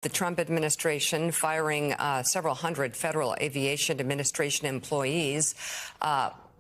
the Trump administration firing several hundred Federal Aviation Administration employees.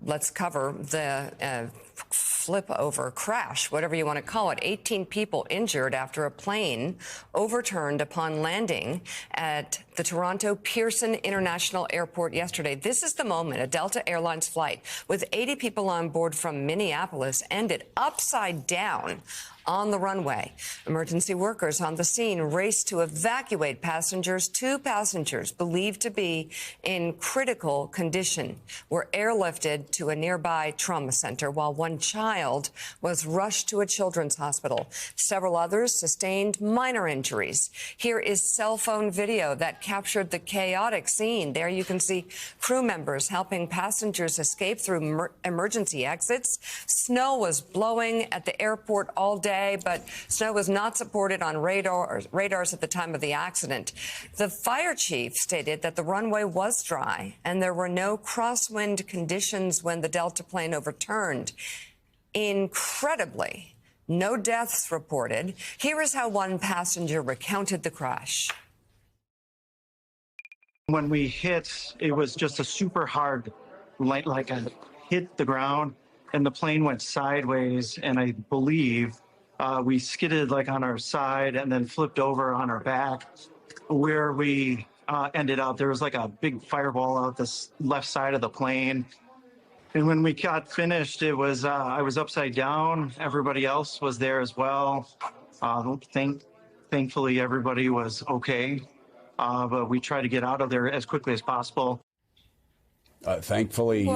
Let's cover the flip over crash, whatever you want to call it. 18 people injured after a plane overturned upon landing at the Toronto Pearson International Airport yesterday. This is the moment a Delta Airlines flight with 80 people on board from Minneapolis ended upside down on the runway. Emergency workers on the scene raced to evacuate passengers. 2 passengers believed to be in critical condition were airlifted to a nearby trauma center, while 1 child was rushed to a children's hospital. Several others sustained minor injuries. Here is cell phone video that captured the chaotic scene. There you can see crew members helping passengers escape through emergency exits. Snow was blowing at the airport all day, but snow was not supported on radars at the time of the accident. The fire chief stated that the runway was dry and there were no crosswind conditions when the Delta plane overturned. Incredibly, no deaths reported. Here is how one passenger recounted the crash. When we hit, it was just a super hard, like a hit the ground, and the plane went sideways, and I believe we skidded like on our side and then flipped over on our back. Where we ended up, there was like a big fireball out the left side of the plane. And when we got finished, it was I was upside down. Everybody else was there as well. Thankfully, everybody was okay. But we tried to get out of there as quickly as possible. Thankfully,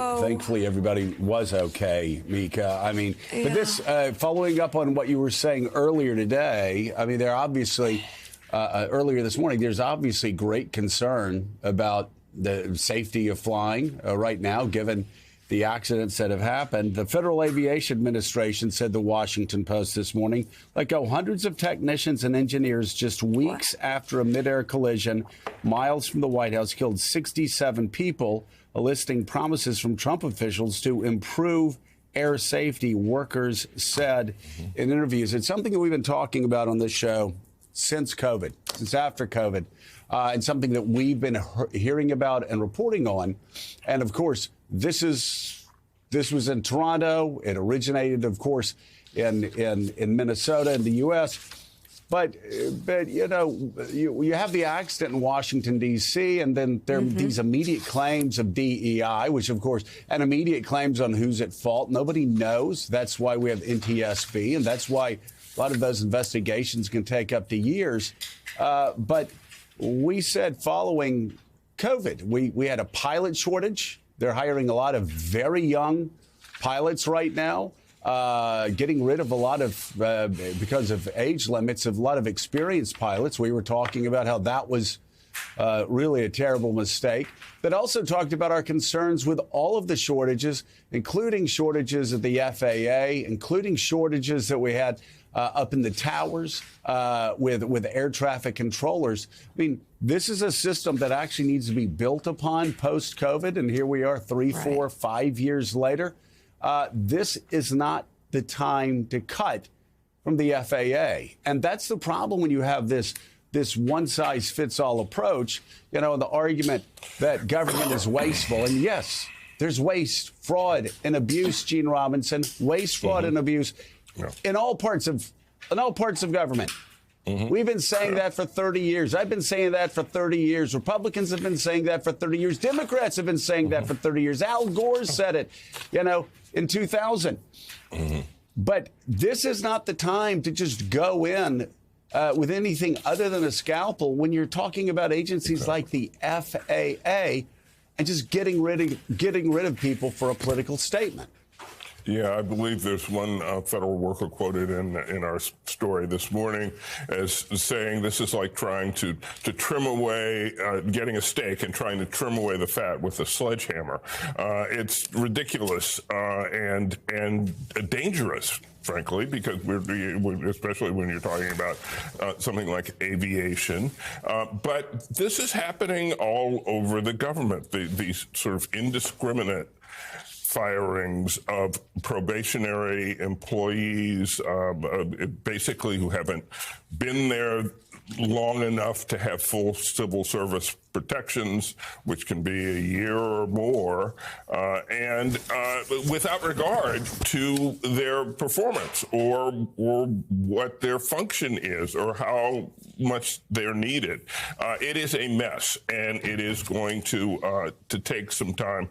everybody was okay, Mika. I mean, yeah. But this, following up on what you were saying earlier today, I mean, there obviously, earlier this morning, there's obviously great concern about the safety of flying right now, given the accidents that have happened. The Federal Aviation Administration said the Washington Post this morning, let go hundreds of technicians and engineers just weeks after a midair collision miles from the White House killed 67 people, eliciting promises from Trump officials to improve air safety, workers said in interviews. It's something that we've been talking about on this show since COVID, since after COVID, and something that we've been hearing about and reporting on. And of course, this was in Toronto. It originated, of course, in Minnesota in the U.S. But you know, you have the accident in Washington, D.C., and then there are these immediate claims of DEI, which, of course, and immediate claims on who's at fault. Nobody knows. That's why we have NTSB, and that's why a lot of those investigations can take up to years. But we said following COVID, we had a pilot shortage. They're hiring a lot of very young pilots right now. Getting rid of a lot of, because of age limits, of a lot of experienced pilots. We were talking about how that was really a terrible mistake. That also talked about our concerns with all of the shortages, including shortages at the FAA, including shortages that we had up in the towers with air traffic controllers. I mean, this is a system that actually needs to be built upon post-COVID. And here we are 3, 4, 5 years later. This is not the time to cut from the FAA. And that's the problem when you have this one-size-fits-all approach, you know, the argument that government is wasteful. And yes, there's waste, fraud, and abuse, Gene Robinson, waste, fraud, and abuse in all parts of government. We've been saying that for 30 years. I've been saying that for 30 years. Republicans have been saying that for 30 years. Democrats have been saying that for 30 years. Al Gore said it, you know, in 2000. But this is not the time to just go in with anything other than a scalpel when you're talking about agencies like the FAA and just getting rid of people for a political statement. Yeah, I believe there's one federal worker quoted in our story this morning as saying this is like trying to trim away, getting a steak and trying to trim away the fat with a sledgehammer. It's ridiculous and dangerous, frankly, because especially when you're talking about something like aviation. But this is happening all over the government, these sort of indiscriminate firings of probationary employees, basically who haven't been there long enough to have full civil service protections, which can be a year or more, and without regard to their performance or what their function is or how much they're needed. It is a mess, and it is going to take some time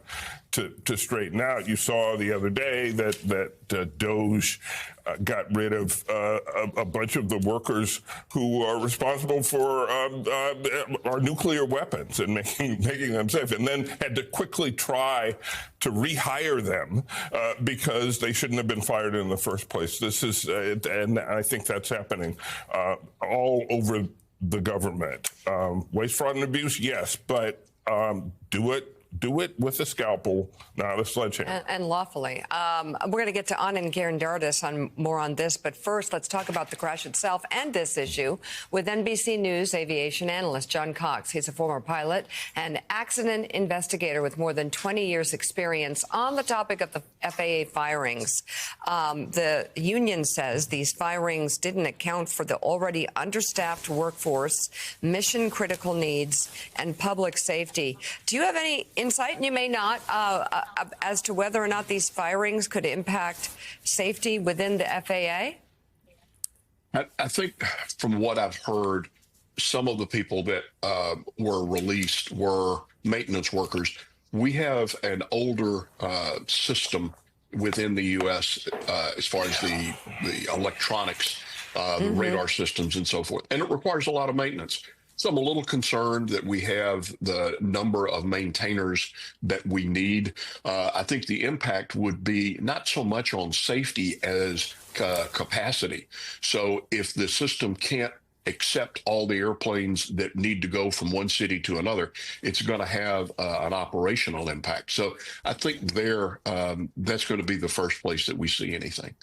to straighten out. You saw the other day that DOGE got rid of a bunch of the workers who are responsible for our nuclear weapons and making them safe, and then had to quickly try to rehire them because they shouldn't have been fired in the first place. This is, and I think that's happening all over the government. Waste, fraud, and abuse, yes, but do it with a scalpel, not a sledgehammer. And lawfully. We're going to get to Anand Giridharadas on more on this, but first, let's talk about the crash itself and this issue with NBC News aviation analyst John Cox. He's a former pilot and accident investigator with more than 20 years' experience on the topic of the FAA firings. The union says these firings didn't account for the already understaffed workforce, mission-critical needs, and public safety. Do you have any insight, and you may not, as to whether or not these firings could impact safety within the FAA? I think from what I've heard, some of the people that were released were maintenance workers. We have an older system within the U.S. As far as the electronics, the radar systems and so forth, and it requires a lot of maintenance. So I'm a little concerned that we have the number of maintainers that we need. I think the impact would be not so much on safety as capacity. So if the system can't accept all the airplanes that need to go from one city to another, it's going to have an operational impact. So I think that's going to be the first place that we see anything.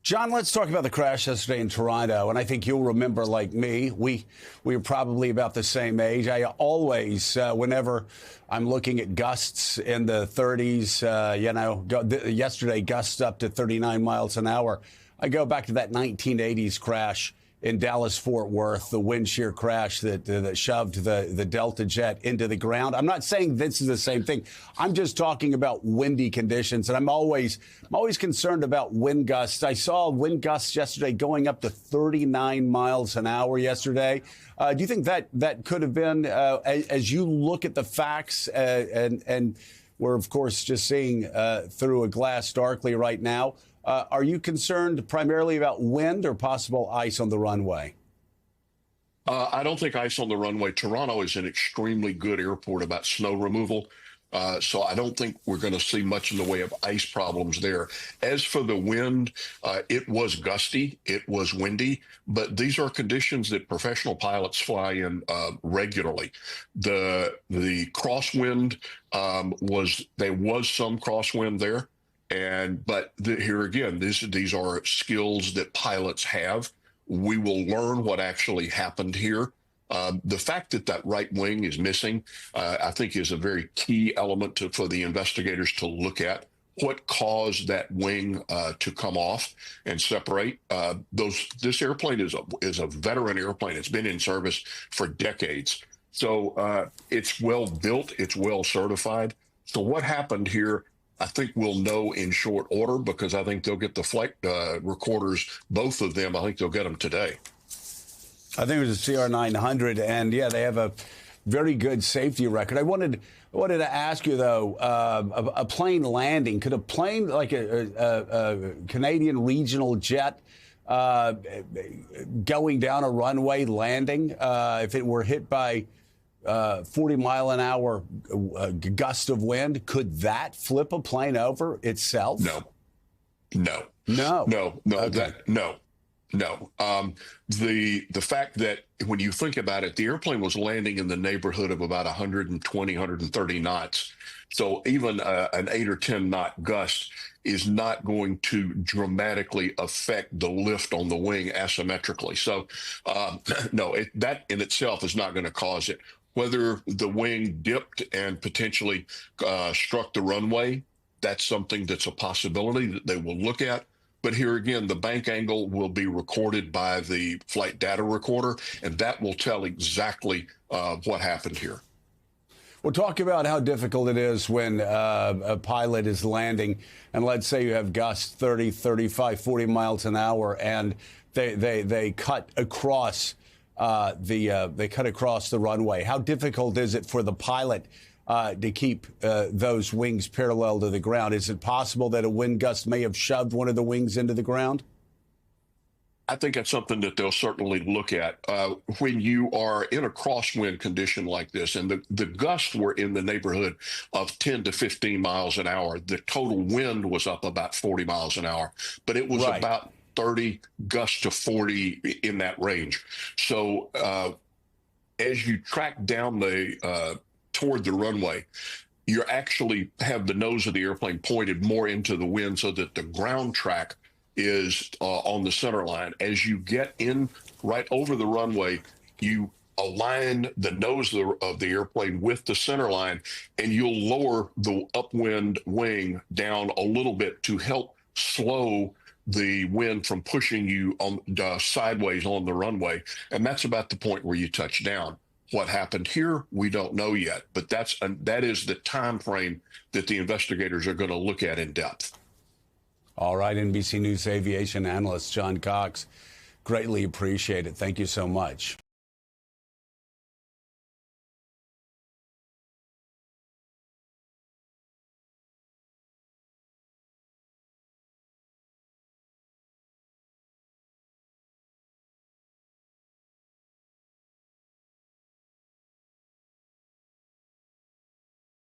John, let's talk about the crash yesterday in Toronto. And I think you'll remember, like me, we were probably about the same age. I always, whenever I'm looking at gusts in the 30s, yesterday gusts up to 39 miles an hour. I go back to that 1980s crash in Dallas-Fort Worth, the wind shear crash that shoved the Delta jet into the ground. I'm not saying this is the same thing. I'm just talking about windy conditions, and I'm always concerned about wind gusts. I saw wind gusts yesterday going up to 39 miles an hour yesterday. Do you think that could have been, as you look at the facts, and we're, of course, just seeing through a glass darkly right now, are you concerned primarily about wind or possible ice on the runway? I don't think ice on the runway. Toronto is an extremely good airport about snow removal. So I don't think we're going to see much in the way of ice problems there. As for the wind, it was gusty, it was windy, but these are conditions that professional pilots fly in regularly. The crosswind there was some crosswind there. But here again, these are skills that pilots have. We will learn what actually happened here. The fact that right wing is missing, I think, is a very key element for the investigators to look at. What caused that wing to come off and separate? This airplane is a veteran airplane. It's been in service for decades. So it's well built. It's well certified. So what happened here, I think we'll know in short order, because I think they'll get the flight recorders, both of them. I think they'll get them today. I think it was a CR900, and yeah, they have a very good safety record. I wanted to ask you though, a plane landing, could a plane like a Canadian regional jet going down a runway landing, if it were hit by 40-mile-an-hour gust of wind, could that flip a plane over itself? No. Okay. No. The fact that when you think about it, the airplane was landing in the neighborhood of about 120, 130 knots. So even an 8 or 10 knot gust is not going to dramatically affect the lift on the wing asymmetrically. So no, that in itself is not going to cause it. Whether the wing dipped and potentially struck the runway, that's something that's a possibility that they will look at. But here again, the bank angle will be recorded by the flight data recorder, and that will tell exactly what happened here. We'll talk about how difficult it is when a pilot is landing, and let's say you have gusts 30, 35, 40 miles an hour, and they cut across the runway. How difficult is it for the pilot to keep those wings parallel to the ground? Is it possible that a wind gust may have shoved one of the wings into the ground? I think that's something that they'll certainly look at when you are in a crosswind condition like this. And the gusts were in the neighborhood of 10 to 15 miles an hour. The total wind was up about 40 miles an hour, but it was about 30 gusts to 40 in that range. So as you track down toward the runway, you actually have the nose of the airplane pointed more into the wind so that the ground track is on the center line. As you get in right over the runway, you align the nose of the airplane with the center line, and you'll lower the upwind wing down a little bit to help slow the wind from pushing you on sideways on the runway. And that's about the point where you touch down. What happened here, we don't know yet, but that is the time frame that the investigators are going to look at in depth. All right, NBC News aviation analyst John Cox, greatly appreciate it. Thank you so much.